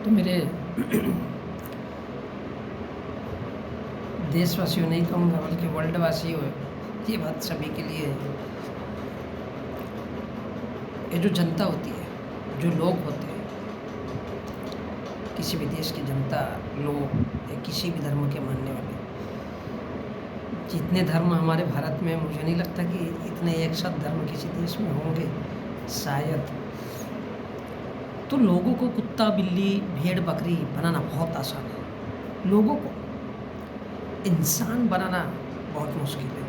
तो मेरे देशवासियों नहीं कहूँगा बल्कि वर्ल्ड वासी हो, ये बात सभी के लिए है। ये जो जनता होती है, जो लोग होते हैं, किसी भी देश की जनता, लोग या किसी भी धर्म के मानने वाले, जितने धर्म हमारे भारत में, मुझे नहीं लगता कि इतने एक साथ धर्म किसी देश में होंगे, शायद। तो लोगों को कुत्ता, बिल्ली, भेड़, बकरी बनाना बहुत आसान है। लोगों को इंसान बनाना बहुत मुश्किल है।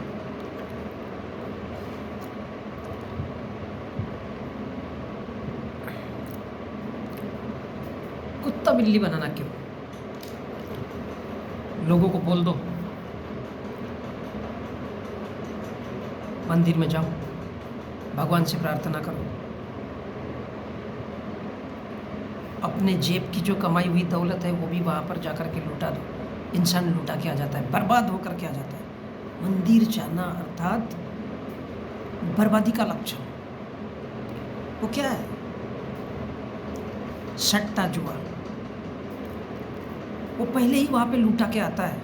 कुत्ता बिल्ली बनाना क्यों? लोगों को बोल दो मंदिर में जाओ, भगवान से प्रार्थना करो, अपने जेब की जो कमाई हुई दौलत है वो भी वहाँ पर जाकर के लुटा दो। इंसान लुटा के आ जाता है, बर्बाद होकर के आ जाता है। मंदिर जाना अर्थात बर्बादी का लक्षण। वो क्या है? सट्टा जुआ। वो पहले ही वहाँ पे लूटा के आता है,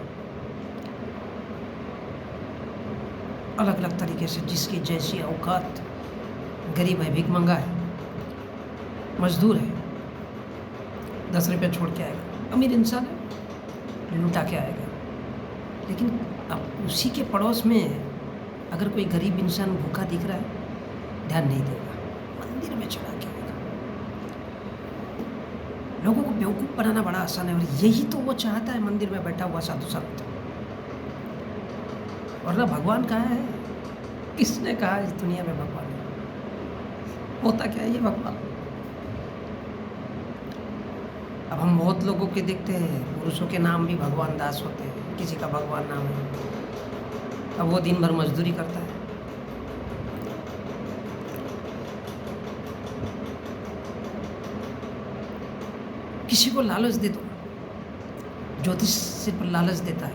अलग अलग तरीके से, जिसकी जैसी औकात। गरीब है, भीख मंगा है, मजदूर है, 10 रुपये छोड़ के आएगा। अमीर इंसान है, लूटा के आएगा। लेकिन अब उसी के पड़ोस में अगर कोई गरीब इंसान भूखा दिख रहा है, ध्यान नहीं देगा, मंदिर में चढ़ा के आएगा। लोगों को बेवकूफ़ बनाना बड़ा आसान है, और यही तो वो चाहता है, मंदिर में बैठा हुआ साधु संत। वरना भगवान कहाँ है? किसने कहा इस दुनिया में भगवान है? होता क्या है ये भगवान? अब हम बहुत लोगों के देखते हैं, पुरुषों के नाम भी भगवान दास होते हैं, किसी का भगवान नाम है। अब वो दिन भर मजदूरी करता है। किसी को लालच दे दो, ज्योतिष से लालच देता है,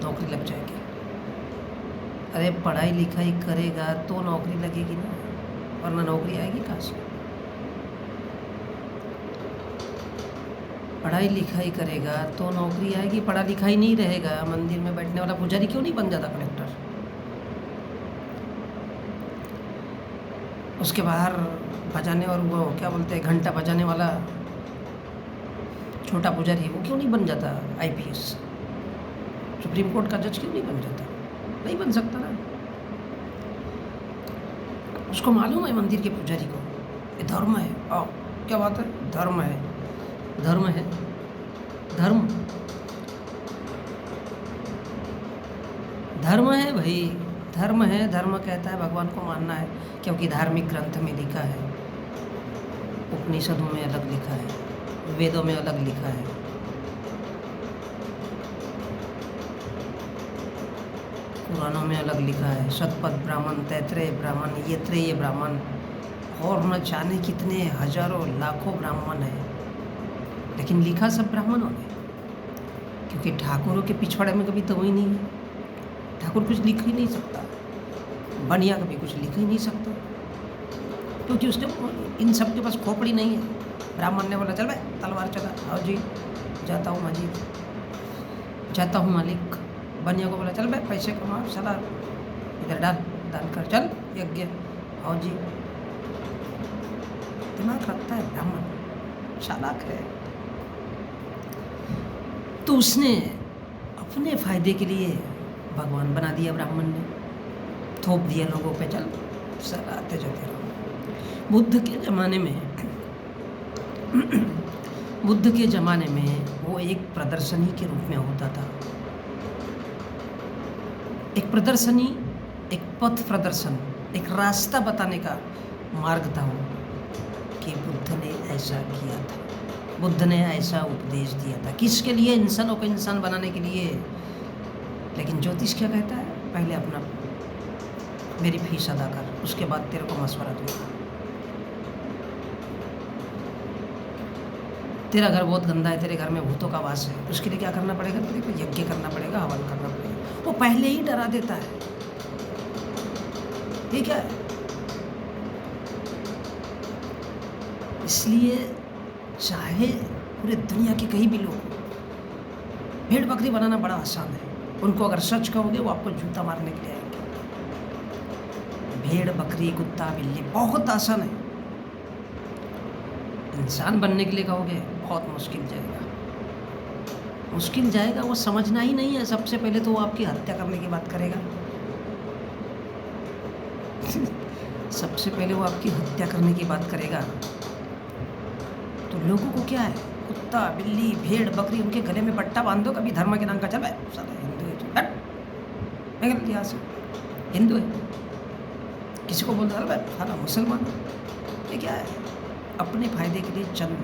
नौकरी लग जाएगी। अरे पढ़ाई लिखाई करेगा तो नौकरी लगेगी ना, वरना नौकरी आएगी कहाँ से? पढ़ाई लिखाई करेगा तो नौकरी आएगी, पढ़ा लिखाई नहीं रहेगा, मंदिर में बैठने वाला पुजारी क्यों नहीं बन जाता कलेक्टर? उसके बाहर बजाने, और वो क्या बोलते हैं, घंटा बजाने वाला छोटा पुजारी, वो क्यों नहीं बन जाता IPS? सुप्रीम कोर्ट का जज क्यों नहीं बन जाता? नहीं बन सकता ना। उसको मालूम है मंदिर के पुजारी को, ये धर्म है। आओ, क्या बात है? धर्म है, धर्म है, धर्म धर्म है भाई, धर्म है। धर्म कहता है भगवान को मानना है, क्योंकि धार्मिक ग्रंथ में लिखा है, उपनिषदों में अलग लिखा है, वेदों में अलग लिखा है। पुराणों में अलग लिखा है, शतपथ ब्राह्मण, तैत्रेय ब्राह्मण, येत्रेय ब्राह्मण, और न जाने कितने हजारों लाखों ब्राह्मण हैं। लेकिन लिखा सब ब्राह्मणों ने, क्योंकि ठाकुरों के पिछवाड़े में कभी तो वही नहीं है। ठाकुर कुछ लिख ही नहीं सकता, बनिया कभी कुछ लिख ही नहीं सकता, क्योंकि उसके इन सब के पास खोपड़ी नहीं है। ब्राह्मण ने बोला चल भाई तलवार चला, आओ जी जाता हूँ मजीद, जाता हूँ मालिक। बनिया को बोला चल भाई पैसे कमा, चला इधर डाल, दान कर, चल यज्ञ, आओ जी। दिमाग रखता है ब्राह्मण, चालाक है। तो उसने अपने फायदे के लिए भगवान बना दिया ब्राह्मण ने, थोप दिया लोगों पे, चल सर आते जाते रहो। बुद्ध के ज़माने में वो एक प्रदर्शनी के रूप में होता था। एक प्रदर्शनी, एक पथ प्रदर्शन, एक रास्ता बताने का मार्ग था वो, कि बुद्ध ने ऐसा किया था, बुद्ध ने ऐसा उपदेश दिया था। किसके लिए? इंसानों को इंसान बनाने के लिए। लेकिन ज्योतिष क्या कहता है? पहले अपना मेरी फीस अदा कर, उसके बाद तेरे को मशवरा दूंगा। तेरा घर बहुत गंदा है, तेरे घर में भूतों का वास है, उसके लिए क्या करना पड़ेगा? तेरे को यज्ञ करना पड़ेगा, हवन करना पड़ेगा। वो पहले ही डरा देता है। ठीक है, इसलिए चाहे पूरे दुनिया के कहीं भी लोग हों, भेड़ बकरी बनाना बड़ा आसान है। उनको अगर सच कहोगे वो आपको जूता मारने के लिए आएंगे। भेड़ बकरी कुत्ता बिल्ली बहुत आसान है। इंसान बनने के लिए कहोगे बहुत मुश्किल जाएगा। मुश्किल जाएगा, वो समझना ही नहीं है। सबसे पहले तो वो आपकी हत्या करने की बात करेगा। सबसे पहले वो आपकी हत्या करने की बात करेगा। तो लोगों को क्या है, कुत्ता बिल्ली भेड़ बकरी उनके गले में पट्टा बांध दो, कभी धर्म के नाम का चल भाई साला हिंदू है तो हट निकल यहाँ से, हिंदू है। किसी को बोल दो भाई साला मुसलमान है। ये क्या है, अपने फायदे के लिए चंद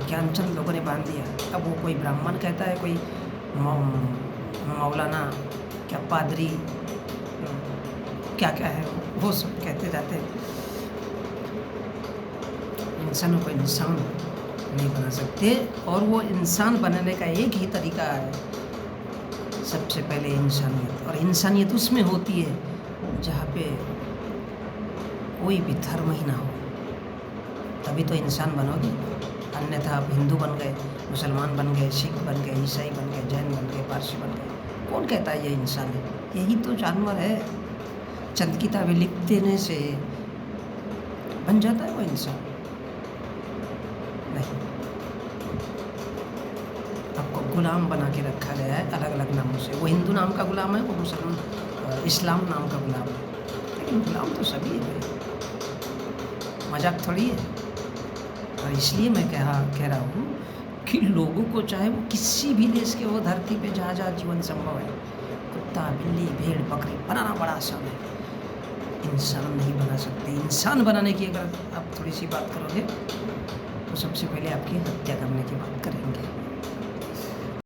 ज्ञानचंद लोगों ने बांध दिया। अब वो कोई ब्राह्मण कहता है, कोई मौलाना, क्या पादरी, क्या क्या है वो सब कहते जाते हैं। इंसानों को इंसान नहीं बना सकते। और वो इंसान बनाने का एक ही तरीका है, सबसे पहले इंसानियत। और इंसानियत उसमें होती है जहाँ पे कोई भी धर्म ही ना हो, तभी तो इंसान बनोगे। अन्यथा आप हिंदू बन गए, मुसलमान बन गए, सिख बन गए, ईसाई बन गए, जैन बन गए, पारसी बन गए। कौन कहता है ये इंसान है? यही तो जानवर है। चंद किताबें लिख देने से बन जाता है वो इंसान? नहीं, आपको गुलाम बना के रखा गया है अलग अलग नामों से। वो हिंदू नाम का गुलाम है, वो मुसलमान इस्लाम नाम का गुलाम है। लेकिन गुलाम तो सभी है भाई, मजाक थोड़ी है। और इसलिए मैं कह रहा हूँ कि लोगों को चाहे वो किसी भी देश के हो, धरती पे जहाँ जहाँ जीवन संभव है, कुत्ता बिल्ली भेड़ बकरी बनाना बड़ा आसान है। इंसान नहीं बना सकते। इंसान बनाने की अगर आप थोड़ी सी बात करोगे तो सबसे पहले आपकी हत्या करने की बात करें।